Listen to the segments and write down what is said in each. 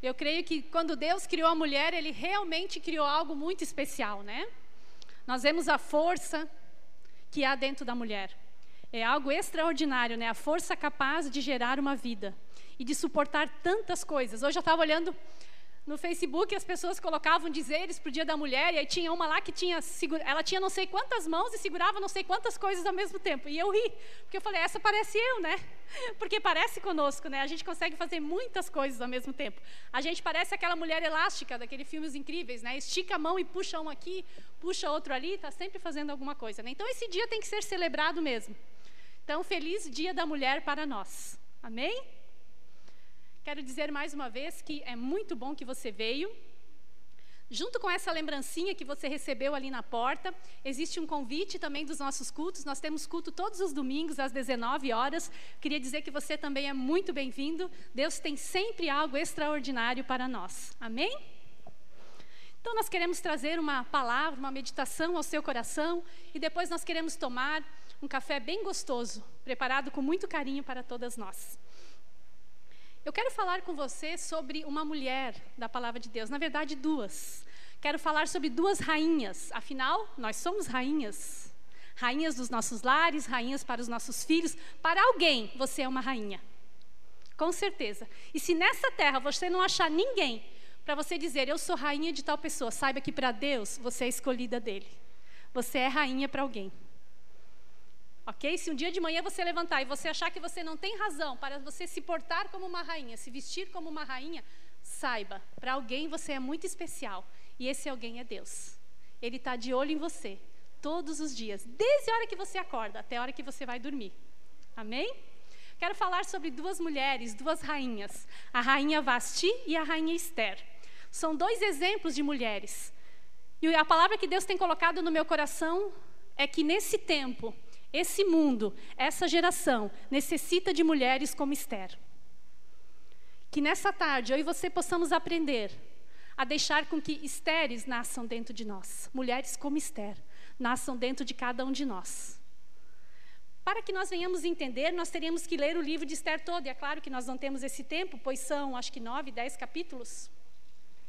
Eu creio que quando Deus criou a mulher, Ele realmente criou algo muito especial, né? Nós vemos a força que há dentro da mulher. É algo extraordinário, né? A força capaz de gerar uma vida e de suportar tantas coisas. Hoje eu estava olhando no Facebook, as pessoas colocavam dizeres para o Dia da Mulher, e aí tinha uma lá que ela tinha não sei quantas mãos e segurava não sei quantas coisas ao mesmo tempo. E eu ri, porque eu falei, essa parece eu, né? Porque parece conosco, né? A gente consegue fazer muitas coisas ao mesmo tempo. A gente parece aquela mulher elástica daquele filme Os Incríveis, né? Estica a mão e puxa um aqui, puxa outro ali, está sempre fazendo alguma coisa, né? Então esse dia tem que ser celebrado mesmo. Então, feliz Dia da Mulher para nós. Amém? Quero dizer mais uma vez que é muito bom que você veio. Junto com essa lembrancinha que você recebeu ali na porta, existe um convite também dos nossos cultos. Nós temos culto todos os domingos às 19 horas. Queria dizer que você também é muito bem-vindo. Deus tem sempre algo extraordinário para nós. Amém? Então nós queremos trazer uma palavra, uma meditação ao seu coração, e depois nós queremos tomar um café bem gostoso, preparado com muito carinho para todas nós. Eu quero falar com você sobre uma mulher da palavra de Deus, na verdade duas. Quero falar sobre duas rainhas, afinal, nós somos rainhas. Rainhas dos nossos lares, rainhas para os nossos filhos. Para alguém, você é uma rainha, com certeza. E se nessa terra você não achar ninguém para você dizer, eu sou rainha de tal pessoa, saiba que para Deus, você é escolhida dele. Você é rainha para alguém. Ok? Se um dia de manhã você levantar e você achar que você não tem razão para você se portar como uma rainha, se vestir como uma rainha, saiba, para alguém você é muito especial. E esse alguém é Deus. Ele está de olho em você, todos os dias, desde a hora que você acorda até a hora que você vai dormir. Amém? Quero falar sobre duas mulheres, duas rainhas, a rainha Vasti e a rainha Esther. São dois exemplos de mulheres. E a palavra que Deus tem colocado no meu coração é que nesse tempo, esse mundo, essa geração, necessita de mulheres como Esther. Que nessa tarde, eu e você possamos aprender a deixar com que Estéres nasçam dentro de nós. Mulheres como Esther, nasçam dentro de cada um de nós. Para que nós venhamos entender, nós teríamos que ler o livro de Esther todo. E é claro que nós não temos esse tempo, pois são, acho que 9, 10 capítulos.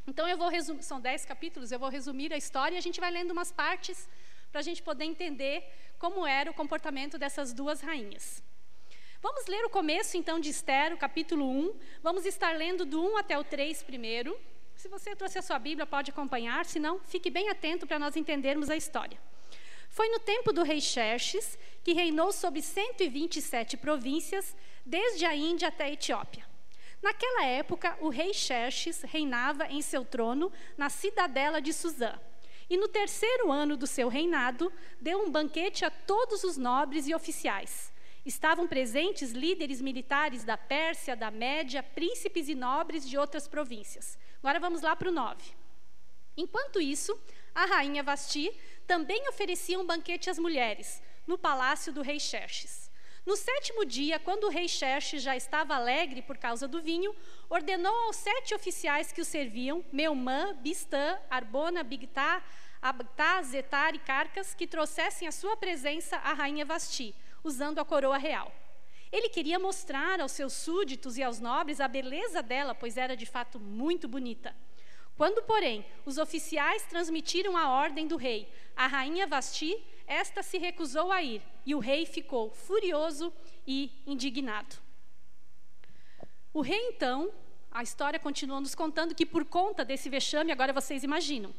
Então, são 10 capítulos, eu vou resumir a história e a gente vai lendo umas partes para a gente poder entender como era o comportamento dessas duas rainhas. Vamos ler o começo, então, de Esther, o capítulo 1. Vamos estar lendo do 1 até o 3 primeiro. Se você trouxe a sua Bíblia, pode acompanhar, se não, fique bem atento para nós entendermos a história. Foi no tempo do rei Xerxes, que reinou sobre 127 províncias, desde a Índia até a Etiópia. Naquela época, o rei Xerxes reinava em seu trono na cidadela de Suzã. E no 3º ano do seu reinado, deu um banquete a todos os nobres e oficiais. Estavam presentes líderes militares da Pérsia, da Média, príncipes e nobres de outras províncias. Agora vamos lá para o 9. Enquanto isso, a rainha Vasti também oferecia um banquete às mulheres, no palácio do rei Xerxes. No 7º dia, quando o rei Xerxes já estava alegre por causa do vinho, ordenou aos 7 oficiais que o serviam, Meumã, Bistã, Arbona, Bigtá, Abtá, Zetar e Carcas, que trouxessem à sua presença a rainha Vasti, usando a coroa real. Ele queria mostrar aos seus súditos e aos nobres a beleza dela, pois era de fato muito bonita. Quando, porém, os oficiais transmitiram a ordem do rei, a rainha Vasti, esta se recusou a ir, e o rei ficou furioso e indignado. O rei, então, a história continua nos contando que por conta desse vexame, agora vocês imaginam,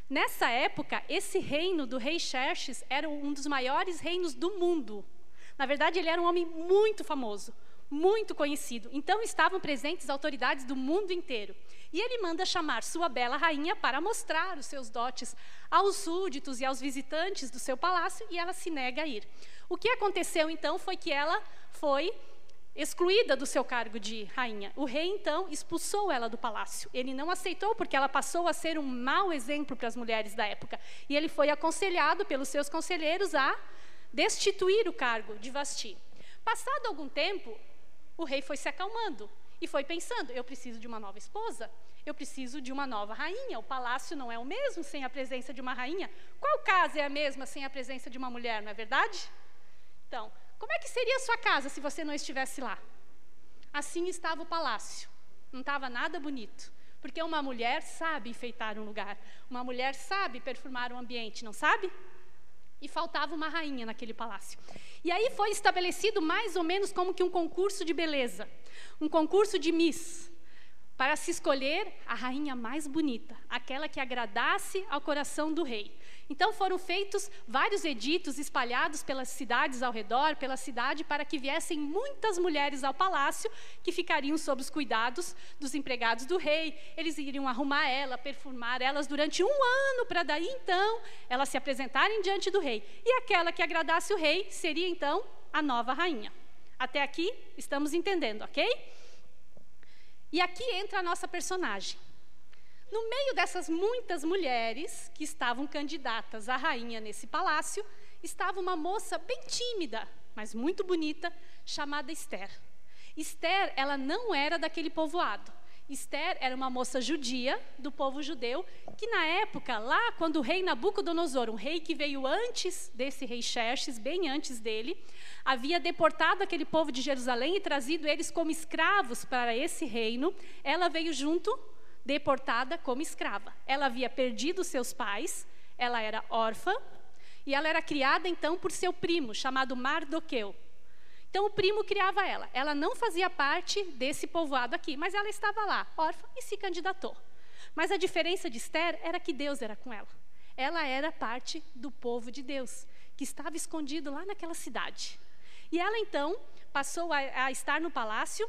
nessa época, esse reino do rei Xerxes era um dos maiores reinos do mundo. Na verdade, ele era um homem muito famoso, muito conhecido. Então, estavam presentes autoridades do mundo inteiro. E ele manda chamar sua bela rainha para mostrar os seus dotes aos súditos e aos visitantes do seu palácio, e ela se nega a ir. O que aconteceu, então, foi que ela foi excluída do seu cargo de rainha. O rei, então, expulsou ela do palácio. Ele não aceitou, porque ela passou a ser um mau exemplo para as mulheres da época. E ele foi aconselhado pelos seus conselheiros a destituir o cargo de Vasti. Passado algum tempo, o rei foi se acalmando e foi pensando, eu preciso de uma nova esposa, eu preciso de uma nova rainha, o palácio não é o mesmo sem a presença de uma rainha. Qual casa é a mesma sem a presença de uma mulher, não é verdade? Então, como é que seria a sua casa se você não estivesse lá? Assim estava o palácio. não estava nada bonito. Porque uma mulher sabe enfeitar um lugar, uma mulher sabe perfumar um ambiente, não sabe? E faltava uma rainha naquele palácio. E aí foi estabelecido mais ou menos como que um concurso de beleza, um concurso de Miss, para se escolher a rainha mais bonita, aquela que agradasse ao coração do rei. Então foram feitos vários editos espalhados pelas cidades ao redor, pela cidade, para que viessem muitas mulheres ao palácio, que ficariam sob os cuidados dos empregados do rei. Eles iriam arrumar ela, perfumar elas durante 1 ano, para daí então elas se apresentarem diante do rei. E aquela que agradasse o rei seria então a nova rainha. Até aqui estamos entendendo, ok? E aqui entra a nossa personagem. No meio dessas muitas mulheres que estavam candidatas à rainha nesse palácio, estava uma moça bem tímida, mas muito bonita, chamada Esther. Esther, ela não era daquele povoado. Esther era uma moça judia, do povo judeu, que na época, lá quando o rei Nabucodonosor, um rei que veio antes desse rei Xerxes, bem antes dele, havia deportado aquele povo de Jerusalém e trazido eles como escravos para esse reino, ela veio junto, deportada como escrava. Ela havia perdido seus pais, ela era órfã, e ela era criada então por seu primo, chamado Mardoqueu. Então o primo criava ela. Ela não fazia parte desse povoado aqui, mas ela estava lá, órfã, e se candidatou. Mas a diferença de Esther era que Deus era com ela. Ela era parte do povo de Deus, que estava escondido lá naquela cidade. E ela então passou a estar no palácio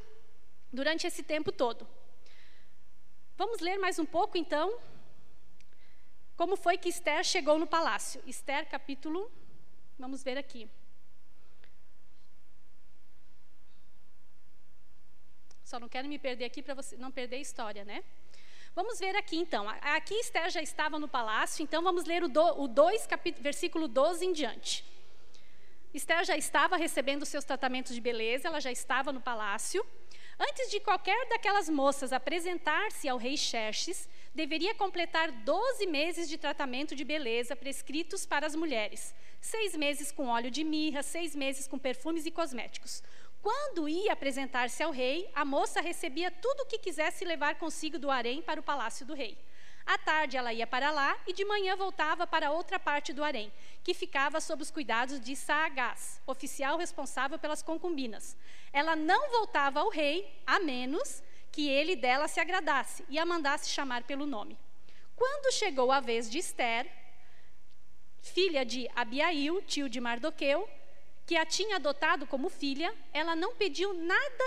durante esse tempo todo. Vamos ler mais um pouco então, como foi que Esther chegou no palácio. Esther capítulo, vamos ver aqui. Só não quero me perder aqui para você não perder a história, né? Vamos ver aqui então. Aqui Esther já estava no palácio, então vamos ler o 2, versículo 12 em diante. Esther já estava recebendo seus tratamentos de beleza, ela já estava no palácio. Antes de qualquer daquelas moças apresentar-se ao rei Xerxes, deveria completar 12 meses de tratamento de beleza prescritos para as mulheres. 6 meses com óleo de mirra, 6 meses com perfumes e cosméticos. Quando ia apresentar-se ao rei, a moça recebia tudo o que quisesse levar consigo do harém para o palácio do rei. À tarde ela ia para lá e de manhã voltava para outra parte do harém, que ficava sob os cuidados de Saagás, oficial responsável pelas concubinas. Ela não voltava ao rei, a menos que ele dela se agradasse e a mandasse chamar pelo nome. Quando chegou a vez de Esther, filha de Abiail, tio de Mardoqueu, que a tinha adotado como filha, ela não pediu nada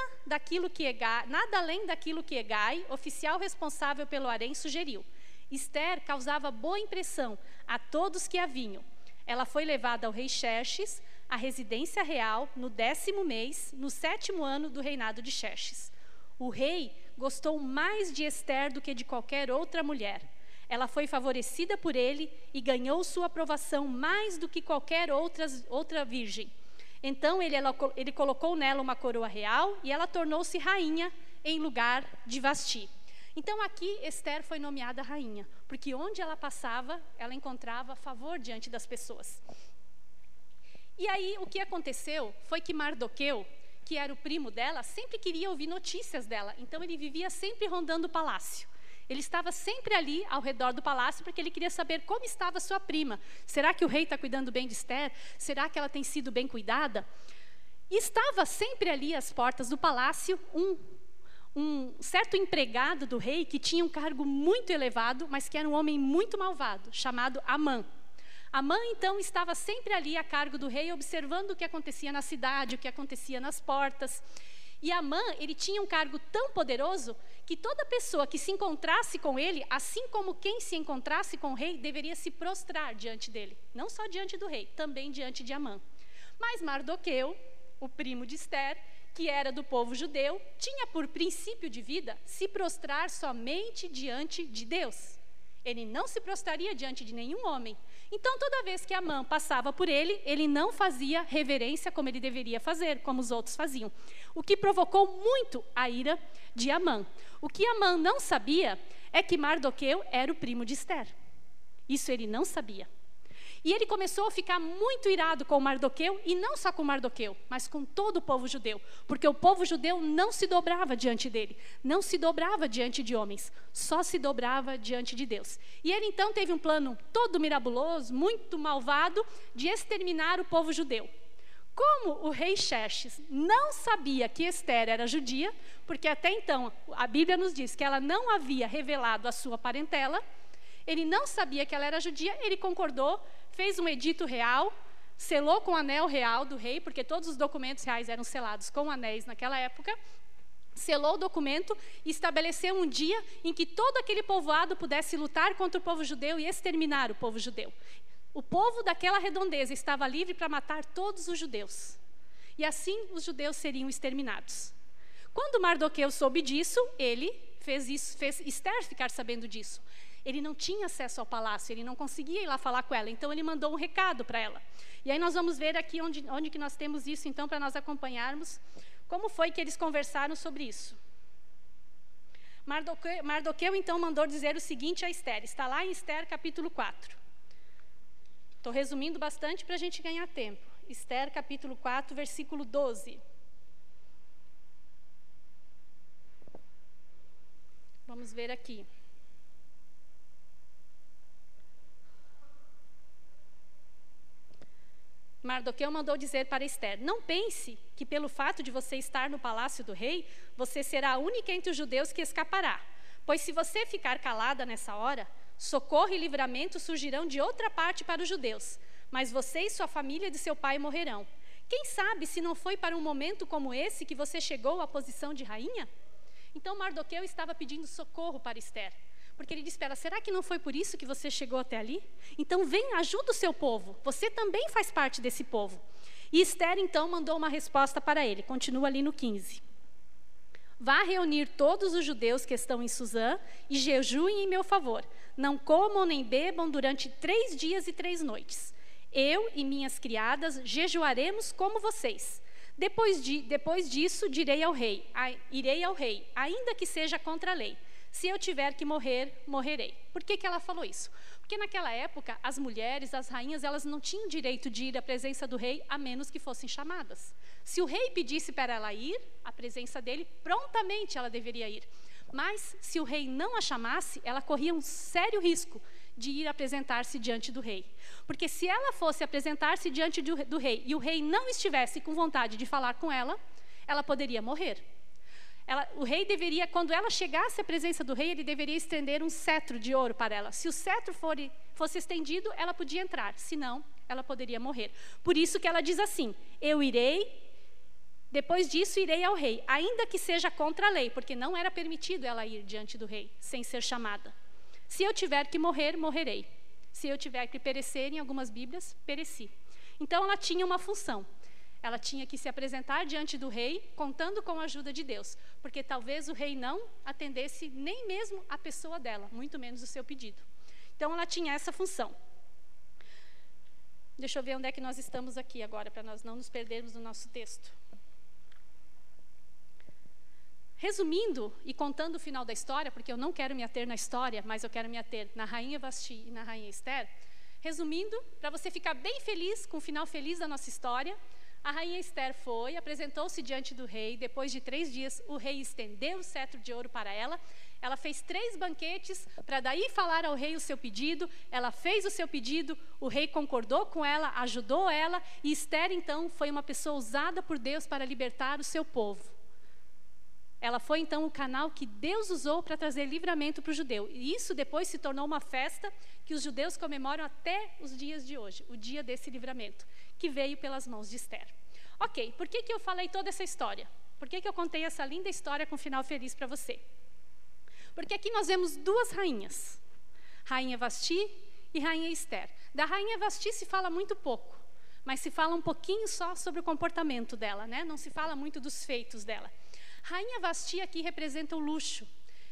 além daquilo que Hegai, oficial responsável pelo harém, sugeriu. Esther causava boa impressão a todos que a vinham. Ela foi levada ao rei Xerxes, à residência real, no 10º mês, no 7º ano do reinado de Xerxes. O rei gostou mais de Esther do que de qualquer outra mulher. Ela foi favorecida por ele e ganhou sua aprovação mais do que qualquer outra virgem. Então ele colocou nela uma coroa real e ela tornou-se rainha em lugar de Vasti. Então aqui Esther foi nomeada rainha, porque onde ela passava, ela encontrava favor diante das pessoas. E aí o que aconteceu foi que Mardoqueu, que era o primo dela, sempre queria ouvir notícias dela. Então ele vivia sempre rondando o palácio. Ele estava sempre ali ao redor do palácio porque ele queria saber como estava sua prima. Será que o rei está cuidando bem de Esther? Será que ela tem sido bem cuidada? E estava sempre ali às portas do palácio um certo empregado do rei que tinha um cargo muito elevado, mas que era um homem muito malvado, chamado Amã. Amã, então, estava sempre ali a cargo do rei, observando o que acontecia na cidade, o que acontecia nas portas. E Amã, ele tinha um cargo tão poderoso que toda pessoa que se encontrasse com ele, assim como quem se encontrasse com o rei, deveria se prostrar diante dele. Não só diante do rei, também diante de Amã. Mas Mardoqueu, o primo de Esther, que era do povo judeu, tinha por princípio de vida se prostrar somente diante de Deus. Ele não se prostraria diante de nenhum homem. Então, toda vez que Amã passava por ele, ele não fazia reverência como ele deveria fazer, como os outros faziam. O que provocou muito a ira de Amã. O que Amã não sabia é que Mardoqueu era o primo de Esther. Isso ele não sabia. E ele começou a ficar muito irado com Mardoqueu, e não só com Mardoqueu, mas com todo o povo judeu, porque o povo judeu não se dobrava diante dele, não se dobrava diante de homens, só se dobrava diante de Deus. E ele então teve um plano todo mirabuloso, muito malvado, de exterminar o povo judeu. Como o rei Xerxes não sabia que Ester era judia, porque até então a Bíblia nos diz que ela não havia revelado a sua parentela, ele não sabia que ela era judia, ele concordou, fez um edito real, selou com o anel real do rei, porque todos os documentos reais eram selados com anéis naquela época, selou o documento e estabeleceu um dia em que todo aquele povoado pudesse lutar contra o povo judeu e exterminar o povo judeu. O povo daquela redondeza estava livre para matar todos os judeus. E assim os judeus seriam exterminados. Quando Mardoqueu soube disso, ele fez Ester ficar sabendo disso. Ele não tinha acesso ao palácio, ele não conseguia ir lá falar com ela, então ele mandou um recado para ela. E aí nós vamos ver aqui onde que nós temos isso, então, para nós acompanharmos como foi que eles conversaram sobre isso. Mardoqueu então mandou dizer o seguinte a Ester, está lá em Ester capítulo 4. Estou resumindo bastante para a gente ganhar tempo. Ester, capítulo 4, versículo 12. Vamos ver aqui. Mardoqueu mandou dizer para Ester, não pense que pelo fato de você estar no palácio do rei, você será a única entre os judeus que escapará. Pois se você ficar calada nessa hora, socorro e livramento surgirão de outra parte para os judeus, mas você e sua família de seu pai morrerão. Quem sabe se não foi para um momento como esse que você chegou à posição de rainha? Então Mardoqueu estava pedindo socorro para Ester, porque ele disse, será que não foi por isso que você chegou até ali? Então vem, ajuda o seu povo, você também faz parte desse povo. E Ester então mandou uma resposta para ele, continua ali no 15. Vá reunir todos os judeus que estão em Suzã e jejuem em meu favor. Não comam nem bebam durante 3 dias e 3 noites. Eu e minhas criadas jejuaremos como vocês. Depois disso, irei ao rei, ainda que seja contra a lei. Se eu tiver que morrer, morrerei. Por que ela falou isso? Porque naquela época, as mulheres, as rainhas, elas não tinham direito de ir à presença do rei, a menos que fossem chamadas. Se o rei pedisse para ela ir, à presença dele, prontamente ela deveria ir. Mas, se o rei não a chamasse, ela corria um sério risco de ir apresentar-se diante do rei. Porque se ela fosse apresentar-se diante do rei e o rei não estivesse com vontade de falar com ela, ela poderia morrer. O rei deveria, quando ela chegasse à presença do rei, ele deveria estender um cetro de ouro para ela. Se o cetro fosse estendido, ela podia entrar, senão ela poderia morrer. Por isso que ela diz assim, eu irei, depois disso irei ao rei, ainda que seja contra a lei, porque não era permitido ela ir diante do rei, sem ser chamada. Se eu tiver que morrer, morrerei. Se eu tiver que perecer, em algumas Bíblias, pereci. Então ela tinha uma função. Ela tinha que se apresentar diante do rei, contando com a ajuda de Deus, porque talvez o rei não atendesse nem mesmo a pessoa dela, muito menos o seu pedido. Então ela tinha essa função. Deixa eu ver onde é que nós estamos aqui agora, para nós não nos perdermos no nosso texto. Resumindo e contando o final da história, porque eu não quero me ater na história, mas eu quero me ater na rainha Vasti e na rainha Ester. Resumindo, para você ficar bem feliz com o final feliz da nossa história, a rainha Ester foi, apresentou-se diante do rei, depois de 3 dias o rei estendeu o cetro de ouro para ela, ela fez 3 banquetes para daí falar ao rei o seu pedido, ela fez o seu pedido, o rei concordou com ela, ajudou ela, e Ester então foi uma pessoa usada por Deus para libertar o seu povo. Ela foi então o canal que Deus usou para trazer livramento para o judeu. E isso depois se tornou uma festa que os judeus comemoram até os dias de hoje, o dia desse livramento, que veio pelas mãos de Ester. Ok, por que eu falei toda essa história? Por que eu contei essa linda história com um final feliz para você? Porque aqui nós vemos 2 rainhas, rainha Vasti e rainha Ester. Da rainha Vasti se fala muito pouco, mas se fala um pouquinho só sobre o comportamento dela, né? Não se fala muito dos feitos dela. Rainha Vasti aqui representa o luxo,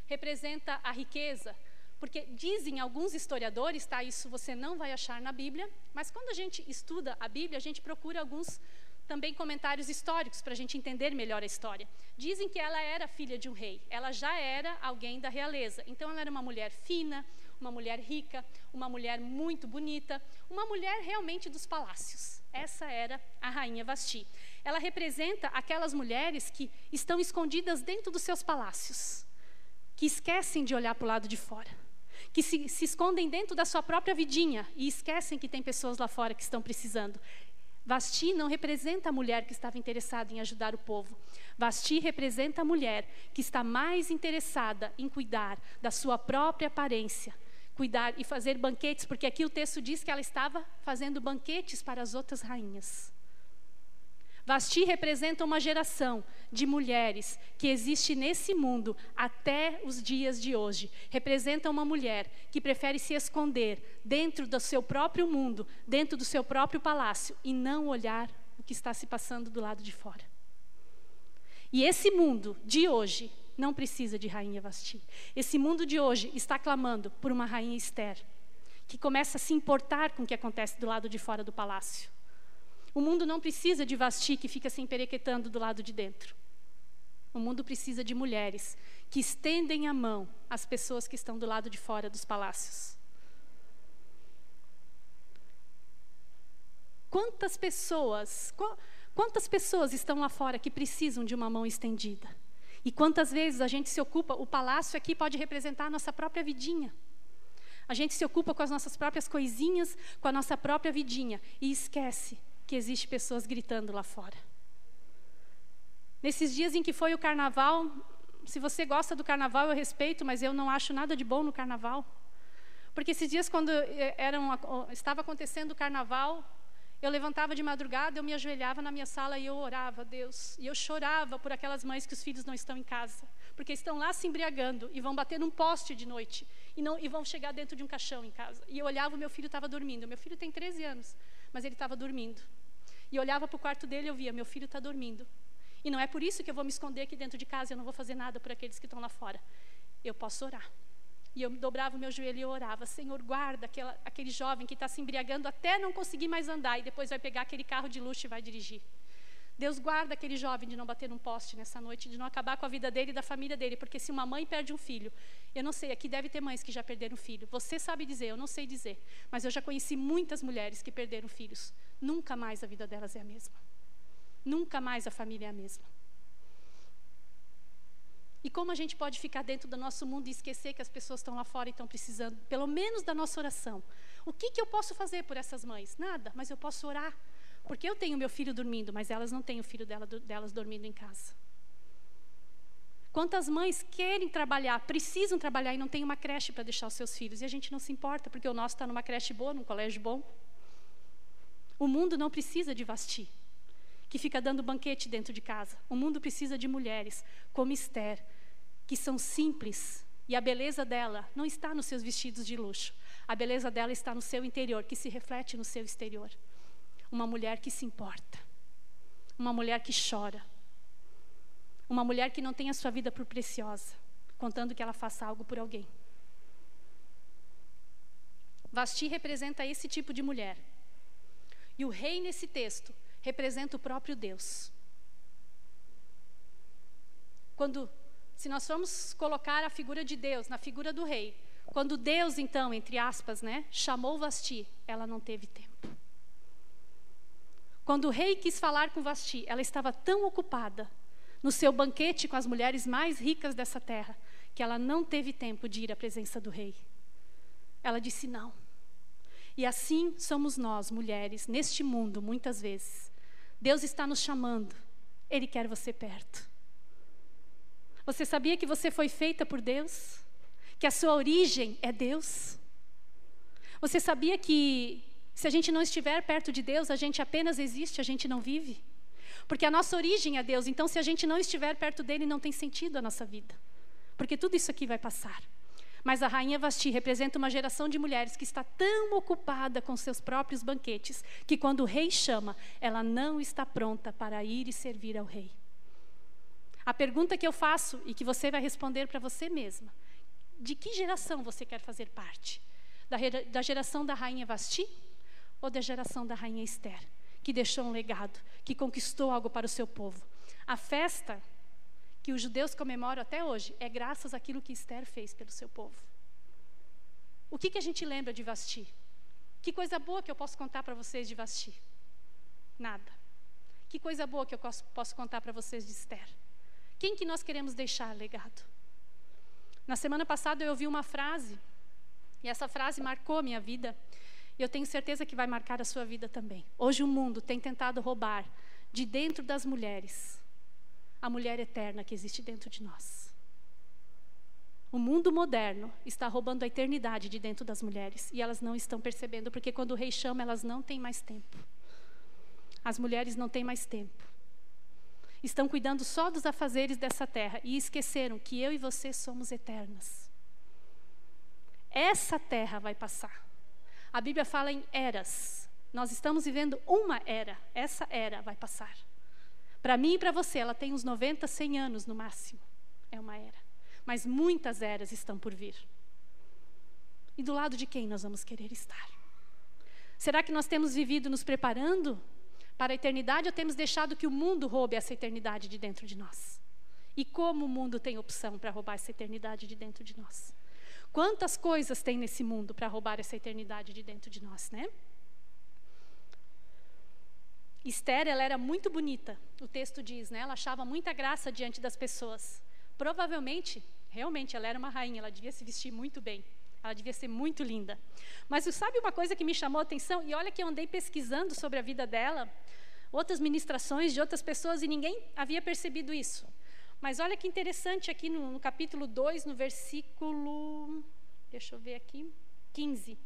representa a riqueza, porque dizem alguns historiadores, tá, isso você não vai achar na Bíblia, mas quando a gente estuda a Bíblia, a gente procura alguns também comentários históricos para a gente entender melhor a história. Dizem que ela era filha de um rei, ela já era alguém da realeza, então ela era uma mulher fina, uma mulher rica, uma mulher muito bonita, uma mulher realmente dos palácios. Essa era a rainha Vasti. Ela representa aquelas mulheres que estão escondidas dentro dos seus palácios, que esquecem de olhar para o lado de fora, que se escondem dentro da sua própria vidinha e esquecem que tem pessoas lá fora que estão precisando. Vasti não representa a mulher que estava interessada em ajudar o povo. Vasti representa a mulher que está mais interessada em cuidar da sua própria aparência, cuidar e fazer banquetes, porque aqui o texto diz que ela estava fazendo banquetes para as outras rainhas. Vasti representa uma geração de mulheres que existe nesse mundo até os dias de hoje. Representa uma mulher que prefere se esconder dentro do seu próprio mundo, dentro do seu próprio palácio, e não olhar o que está se passando do lado de fora. E esse mundo de hoje não precisa de rainha Vasti. Esse mundo de hoje está clamando por uma rainha Esther, que começa a se importar com o que acontece do lado de fora do palácio. O mundo não precisa de Vasti que fica se emperequetando do lado de dentro. O mundo precisa de mulheres que estendem a mão às pessoas que estão do lado de fora dos palácios. Quantas pessoas estão lá fora que precisam de uma mão estendida? E quantas vezes a gente se ocupa, o palácio aqui pode representar a nossa própria vidinha. A gente se ocupa com as nossas próprias coisinhas, com a nossa própria vidinha, e esquece que existem pessoas gritando lá fora. Nesses dias em que foi o carnaval, se você gosta do carnaval, eu respeito, mas eu não acho nada de bom no carnaval. Porque esses dias, quando estava acontecendo o carnaval, eu levantava de madrugada, eu me ajoelhava na minha sala e eu orava a Deus. E eu chorava por aquelas mães que os filhos não estão em casa, porque estão lá se embriagando e vão bater num poste de noite e vão chegar dentro de um caixão em casa. E eu olhava, o meu filho estava dormindo. Meu filho tem 13 anos, mas ele estava dormindo. E eu olhava para o quarto dele e eu via, meu filho está dormindo. E não é por isso que eu vou me esconder aqui dentro de casa, eu não vou fazer nada por aqueles que estão lá fora. Eu posso orar. E eu dobrava o meu joelho e eu orava, Senhor, guarda aquele jovem que está se embriagando até não conseguir mais andar e depois vai pegar aquele carro de luxo e vai dirigir. Deus guarda aquele jovem de não bater num poste nessa noite, de não acabar com a vida dele e da família dele, porque se uma mãe perde um filho, eu não sei, aqui deve ter mães que já perderam filho, você sabe dizer, eu não sei dizer, mas eu já conheci muitas mulheres que perderam filhos, nunca mais a vida delas é a mesma, nunca mais a família é a mesma. E como a gente pode ficar dentro do nosso mundo e esquecer que as pessoas estão lá fora e estão precisando, pelo menos da nossa oração? O que eu posso fazer por essas mães? Nada, mas eu posso orar. Porque eu tenho meu filho dormindo, mas elas não têm o filho delas dormindo em casa. Quantas mães querem trabalhar, precisam trabalhar e não têm uma creche para deixar os seus filhos? E a gente não se importa, porque o nosso está numa creche boa, num colégio bom. O mundo não precisa de Vasti, que fica dando banquete dentro de casa. O mundo precisa de mulheres como Esther, que são simples, e a beleza dela não está nos seus vestidos de luxo. A beleza dela está no seu interior, que se reflete no seu exterior. Uma mulher que se importa, uma mulher que chora, uma mulher que não tem a sua vida por preciosa, contando que ela faça algo por alguém. Vasti representa esse tipo de mulher. E o rei nesse texto representa o próprio Deus. Se nós formos colocar a figura de Deus na figura do rei, quando Deus então, entre aspas, chamou Vasti, ela não teve tempo. Quando o rei quis falar com Vasti, ela estava tão ocupada no seu banquete com as mulheres mais ricas dessa terra, que ela não teve tempo de ir à presença do rei. Ela disse não. E assim somos nós, mulheres, neste mundo, muitas vezes. Deus está nos chamando, Ele quer você perto. Você sabia que você foi feita por Deus? Que a sua origem é Deus? Você sabia que se a gente não estiver perto de Deus, a gente apenas existe, a gente não vive? Porque a nossa origem é Deus, então se a gente não estiver perto dele, não tem sentido a nossa vida. Porque tudo isso aqui vai passar. Mas a rainha Vasti representa uma geração de mulheres que está tão ocupada com seus próprios banquetes, que quando o rei chama, ela não está pronta para ir e servir ao rei. A pergunta que eu faço, e que você vai responder para você mesma, de que geração você quer fazer parte? Da geração da rainha Vasti? Ou da geração da rainha Esther, que deixou um legado, que conquistou algo para o seu povo? A festa que os judeus comemoram até hoje é graças àquilo que Esther fez pelo seu povo. O que a gente lembra de Vasti? Que coisa boa que eu posso contar para vocês de Vasti? Nada. Que coisa boa que eu posso contar para vocês de Esther? Quem que nós queremos deixar legado? Na semana passada eu ouvi uma frase, e essa frase marcou a minha vida, e eu tenho certeza que vai marcar a sua vida também. Hoje o mundo tem tentado roubar de dentro das mulheres a mulher eterna que existe dentro de nós. O mundo moderno está roubando a eternidade de dentro das mulheres, e elas não estão percebendo, porque quando o rei chama, elas não têm mais tempo. As mulheres não têm mais tempo. Estão cuidando só dos afazeres dessa terra e esqueceram que eu e você somos eternas. Essa terra vai passar. A Bíblia fala em eras. Nós estamos vivendo uma era. Essa era vai passar. Para mim e para você, ela tem uns 90, 100 anos no máximo. É uma era. Mas muitas eras estão por vir. E do lado de quem nós vamos querer estar? Será que nós temos vivido nos preparando para a eternidade, ou temos deixado que o mundo roube essa eternidade de dentro de nós? E como o mundo tem opção para roubar essa eternidade de dentro de nós? Quantas coisas tem nesse mundo para roubar essa eternidade de dentro de nós, né? Esther, ela era muito bonita, o texto diz, né? Ela achava muita graça diante das pessoas. Provavelmente, realmente, ela era uma rainha, ela devia se vestir muito bem. Ela devia ser muito linda. Mas sabe uma coisa que me chamou a atenção? E olha que eu andei pesquisando sobre a vida dela, outras ministrações de outras pessoas, e ninguém havia percebido isso. Mas olha que interessante aqui no capítulo 2, no versículo, deixa eu ver aqui, 15.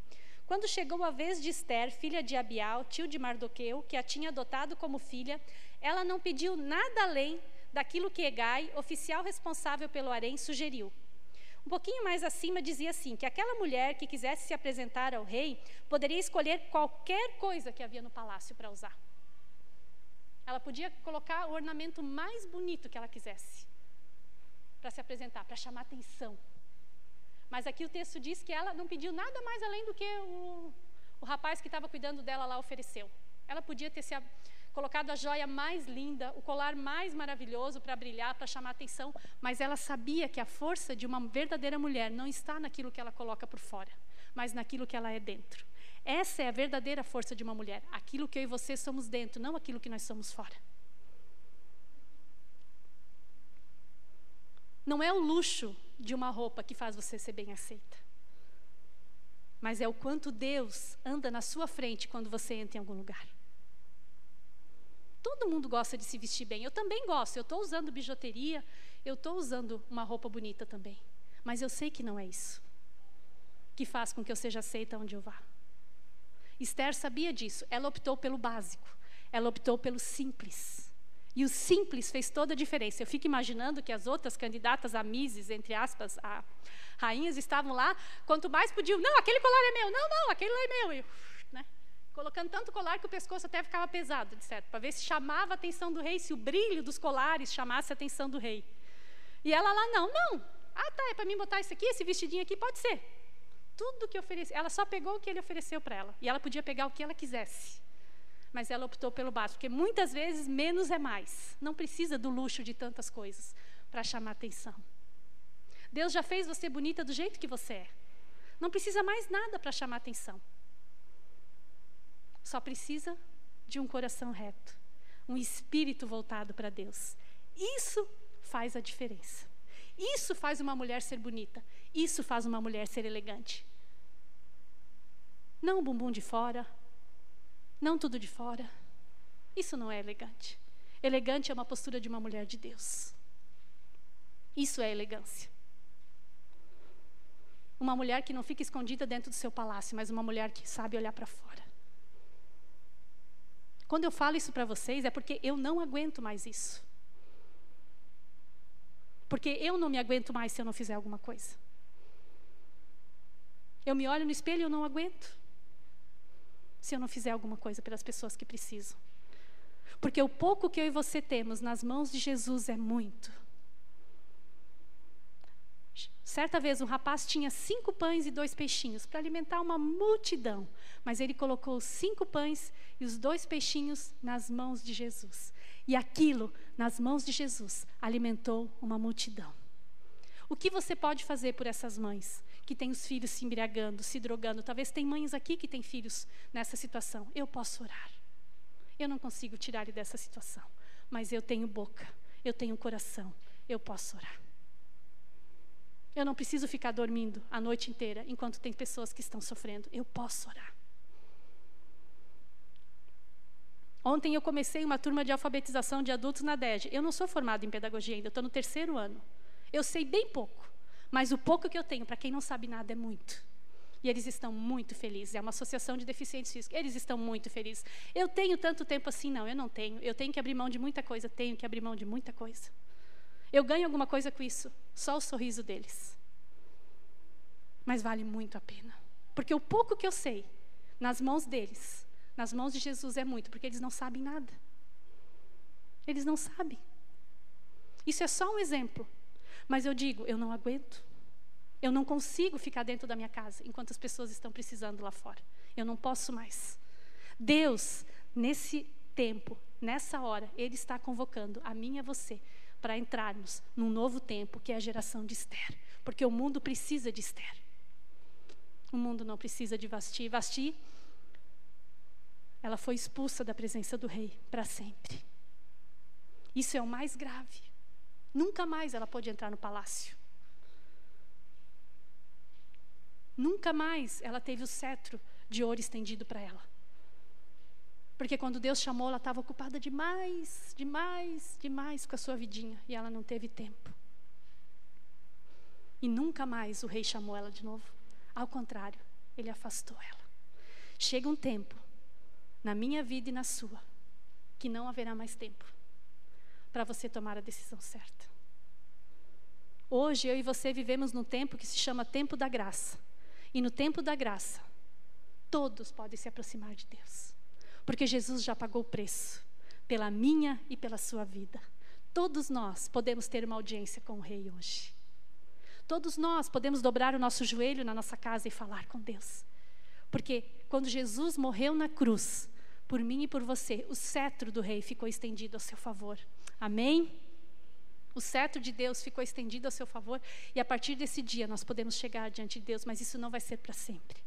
Quando chegou a vez de Esther, filha de Abial, tio de Mardoqueu, que a tinha adotado como filha, ela não pediu nada além daquilo que Hegai, oficial responsável pelo harém, sugeriu. Um pouquinho mais acima dizia assim, que aquela mulher que quisesse se apresentar ao rei, poderia escolher qualquer coisa que havia no palácio para usar. Ela podia colocar o ornamento mais bonito que ela quisesse, para se apresentar, para chamar atenção. Mas aqui o texto diz que ela não pediu nada mais além do que o rapaz que estava cuidando dela lá ofereceu. Ela podia ter colocado a joia mais linda, o colar mais maravilhoso para brilhar, para chamar atenção, mas ela sabia que a força de uma verdadeira mulher não está naquilo que ela coloca por fora, mas naquilo que ela é dentro. Essa é a verdadeira força de uma mulher, aquilo que eu e você somos dentro, não aquilo que nós somos fora. Não é o luxo de uma roupa que faz você ser bem aceita, mas é o quanto Deus anda na sua frente quando você entra em algum lugar. Todo mundo gosta de se vestir bem, eu também gosto, eu estou usando bijuteria, eu estou usando uma roupa bonita também, mas eu sei que não é isso que faz com que eu seja aceita onde eu vá. Esther sabia disso, ela optou pelo básico, ela optou pelo simples, e o simples fez toda a diferença. Eu fico imaginando que as outras candidatas a Misses, entre aspas, a rainhas, estavam lá, quanto mais podiam, não, aquele colar é meu, não, aquele lá é meu, e, né? Colocando tanto colar que o pescoço até ficava pesado, etc., para ver se chamava a atenção do rei, se o brilho dos colares chamasse a atenção do rei. E ela lá, não, é para mim botar isso aqui, esse vestidinho aqui, pode ser. Tudo que ofereceu, ela só pegou o que ele ofereceu para ela, e ela podia pegar o que ela quisesse, mas ela optou pelo básico, porque muitas vezes menos é mais, não precisa do luxo de tantas coisas para chamar atenção. Deus já fez você bonita do jeito que você é, não precisa mais nada para chamar atenção. Só precisa de um coração reto, um espírito voltado para Deus. Isso faz a diferença. Isso faz uma mulher ser bonita. Isso faz uma mulher ser elegante. Não o bumbum de fora, não tudo de fora. Isso não é elegante. Elegante é uma postura de uma mulher de Deus. Isso é elegância. Uma mulher que não fica escondida dentro do seu palácio, mas uma mulher que sabe olhar para fora. Quando eu falo isso para vocês, é porque eu não aguento mais isso. Porque eu não me aguento mais se eu não fizer alguma coisa. Eu me olho no espelho e eu não aguento se eu não fizer alguma coisa pelas pessoas que precisam. Porque o pouco que eu e você temos nas mãos de Jesus é muito. Certa vez um rapaz tinha 5 pães e 2 peixinhos para alimentar uma multidão, mas ele colocou os 5 pães e os 2 peixinhos nas mãos de Jesus. E aquilo, nas mãos de Jesus, alimentou uma multidão. O que você pode fazer por essas mães que têm os filhos se embriagando, se drogando? Talvez tem mães aqui que têm filhos nessa situação. Eu posso orar. Eu não consigo tirar ele dessa situação, mas eu tenho boca, eu tenho coração, eu posso orar. Eu não preciso ficar dormindo a noite inteira enquanto tem pessoas que estão sofrendo. Eu posso orar. Ontem eu comecei uma turma de alfabetização de adultos na DEG. Eu não sou formada em pedagogia ainda, eu estou no 3º ano. Eu sei bem pouco, mas o pouco que eu tenho, para quem não sabe nada, é muito. E eles estão muito felizes. É uma associação de deficientes físicos. Eles estão muito felizes. Eu tenho tanto tempo assim? Não, eu não tenho. Eu tenho que abrir mão de muita coisa. Tenho que abrir mão de muita coisa. Eu ganho alguma coisa com isso? Só o sorriso deles. Mas vale muito a pena. Porque o pouco que eu sei, nas mãos deles, nas mãos de Jesus é muito, porque eles não sabem nada. Eles não sabem. Isso é só um exemplo. Mas eu digo, eu não aguento. Eu não consigo ficar dentro da minha casa enquanto as pessoas estão precisando lá fora. Eu não posso mais. Deus, nesse tempo, nessa hora, Ele está convocando a mim e a você para entrarmos num novo tempo, que é a geração de Esther. Porque o mundo precisa de Esther. O mundo não precisa de Vasti. Vasti, ela foi expulsa da presença do rei para sempre. Isso é o mais grave. Nunca mais ela pôde entrar no palácio. Nunca mais ela teve o cetro de ouro estendido para ela. Porque quando Deus chamou, ela estava ocupada demais com a sua vidinha. E ela não teve tempo. E nunca mais o rei chamou ela de novo. Ao contrário, ele afastou ela. Chega um tempo, na minha vida e na sua, que não haverá mais tempo para você tomar a decisão certa. Hoje, eu e você vivemos num tempo que se chama tempo da graça. E no tempo da graça, todos podem se aproximar de Deus. Porque Jesus já pagou o preço, pela minha e pela sua vida. Todos nós podemos ter uma audiência com o Rei hoje. Todos nós podemos dobrar o nosso joelho na nossa casa e falar com Deus. Porque quando Jesus morreu na cruz, por mim e por você, o cetro do Rei ficou estendido ao seu favor. Amém? O cetro de Deus ficou estendido a seu favor e a partir desse dia nós podemos chegar diante de Deus, mas isso não vai ser para sempre.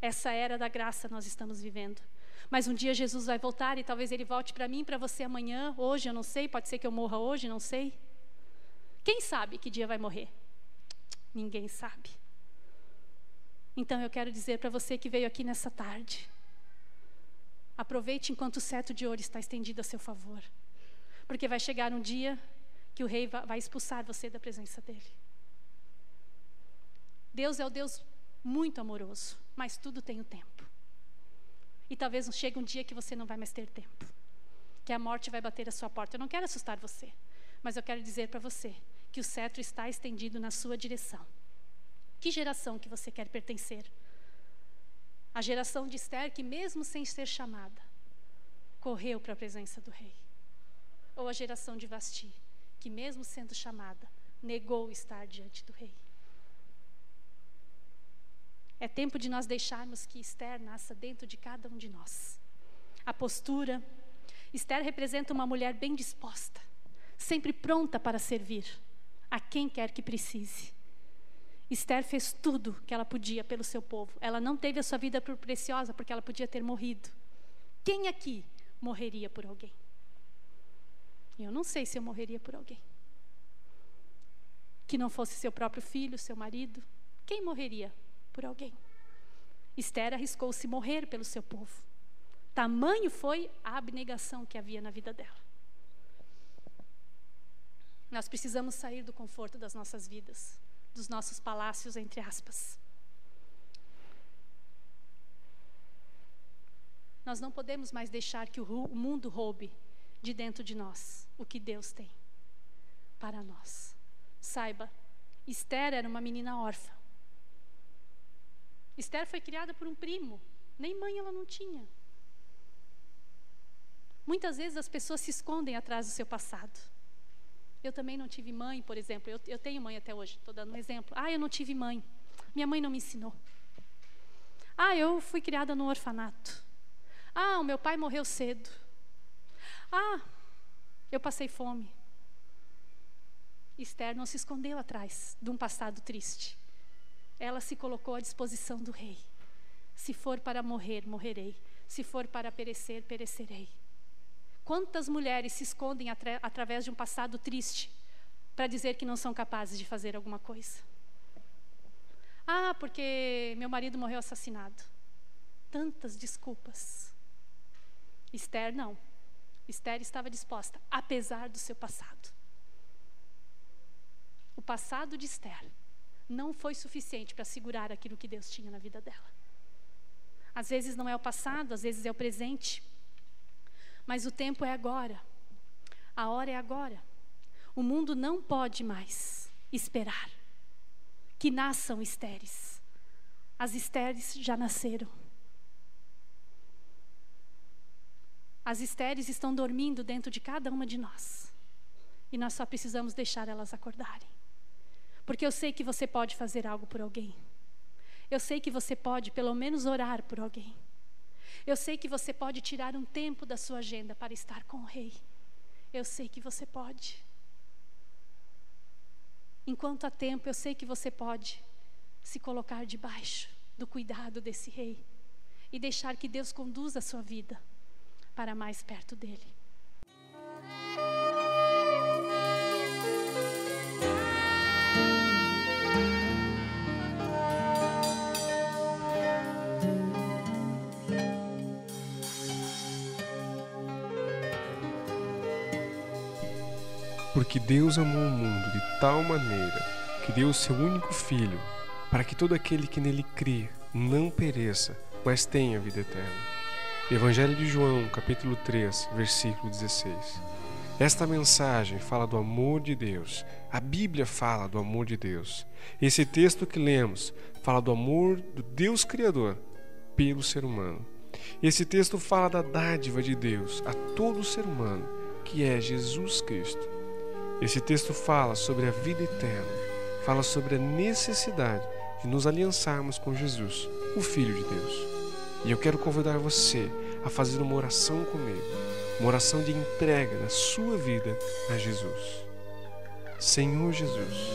Essa era da graça nós estamos vivendo. Mas um dia Jesus vai voltar e talvez Ele volte para mim, para você amanhã, hoje, eu não sei, pode ser que eu morra hoje, não sei. Quem sabe que dia vai morrer? Ninguém sabe. Então eu quero dizer para você que veio aqui nessa tarde, aproveite enquanto o cetro de ouro está estendido a seu favor. Porque vai chegar um dia que o rei vai expulsar você da presença dele. Deus é o Deus muito amoroso, mas tudo tem o tempo. E talvez chegue um dia que você não vai mais ter tempo, que a morte vai bater a sua porta. Eu não quero assustar você, mas eu quero dizer para você que o cetro está estendido na sua direção. Que geração que você quer pertencer? A geração de Esther, que mesmo sem ser chamada, correu para a presença do rei. Ou a geração de Vasti, que mesmo sendo chamada, negou estar diante do rei. É tempo de nós deixarmos que Esther nasça dentro de cada um de nós. A postura. Esther representa uma mulher bem disposta, sempre pronta para servir a quem quer que precise. Esther fez tudo que ela podia pelo seu povo. Ela não teve a sua vida por preciosa porque ela podia ter morrido. Quem aqui morreria por alguém? Eu não sei se eu morreria por alguém. Que não fosse seu próprio filho, seu marido. Quem morreria por alguém? Esther arriscou-se morrer pelo seu povo. Tamanho foi a abnegação que havia na vida dela. Nós precisamos sair do conforto das nossas vidas, dos nossos palácios, entre aspas. Nós não podemos mais deixar que o mundo roube de dentro de nós o que Deus tem para nós. Saiba, Esther era uma menina órfã. Esther foi criada por um primo, nem mãe ela não tinha. Muitas vezes as pessoas se escondem atrás do seu passado. Eu também não tive mãe, por exemplo. Eu tenho mãe até hoje, estou dando um exemplo. Eu não tive mãe. Minha mãe não me ensinou. Eu fui criada no orfanato. O meu pai morreu cedo. Eu passei fome. Esther não se escondeu atrás de um passado triste. Ela se colocou à disposição do rei. Se for para morrer, morrerei. Se for para perecer, perecerei. Quantas mulheres se escondem através de um passado triste para dizer que não são capazes de fazer alguma coisa? Ah, porque meu marido morreu assassinado. Tantas desculpas. Esther não. Esther estava disposta, apesar do seu passado. O passado de Esther não foi suficiente para segurar aquilo que Deus tinha na vida dela. Às vezes não é o passado, às vezes é o presente. Mas o tempo é agora. A hora é agora. O mundo não pode mais esperar que nasçam Estéres. As Estéres já nasceram. As Estéres estão dormindo dentro de cada uma de nós. E nós só precisamos deixar elas acordarem. Porque eu sei que você pode fazer algo por alguém. Eu sei que você pode, pelo menos, orar por alguém. Eu sei que você pode tirar um tempo da sua agenda para estar com o Rei. Eu sei que você pode. Enquanto há tempo, eu sei que você pode se colocar debaixo do cuidado desse Rei e deixar que Deus conduza a sua vida para mais perto dEle. Porque Deus amou o mundo de tal maneira que deu o seu único Filho, para que todo aquele que nele crê não pereça, mas tenha vida eterna. Evangelho de João, capítulo 3, versículo 16. Esta mensagem fala do amor de Deus. A Bíblia fala do amor de Deus. Esse texto que lemos fala do amor do Deus Criador pelo ser humano. Esse texto fala da dádiva de Deus a todo ser humano, que é Jesus Cristo. Esse texto fala sobre a vida eterna, fala sobre a necessidade de nos aliançarmos com Jesus, o Filho de Deus. E eu quero convidar você a fazer uma oração comigo, uma oração de entrega da sua vida a Jesus. Senhor Jesus,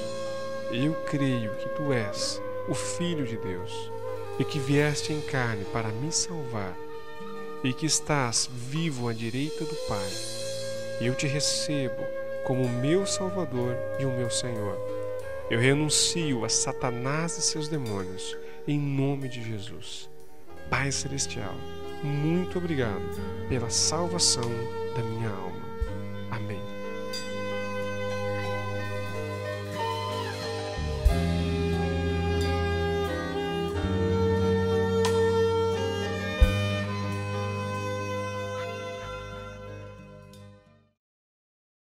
eu creio que Tu és o Filho de Deus e que vieste em carne para me salvar e que estás vivo à direita do Pai. Eu Te recebo como meu Salvador e o meu Senhor. Eu renuncio a Satanás e seus demônios, em nome de Jesus. Pai Celestial, muito obrigado pela salvação da minha alma. Amém.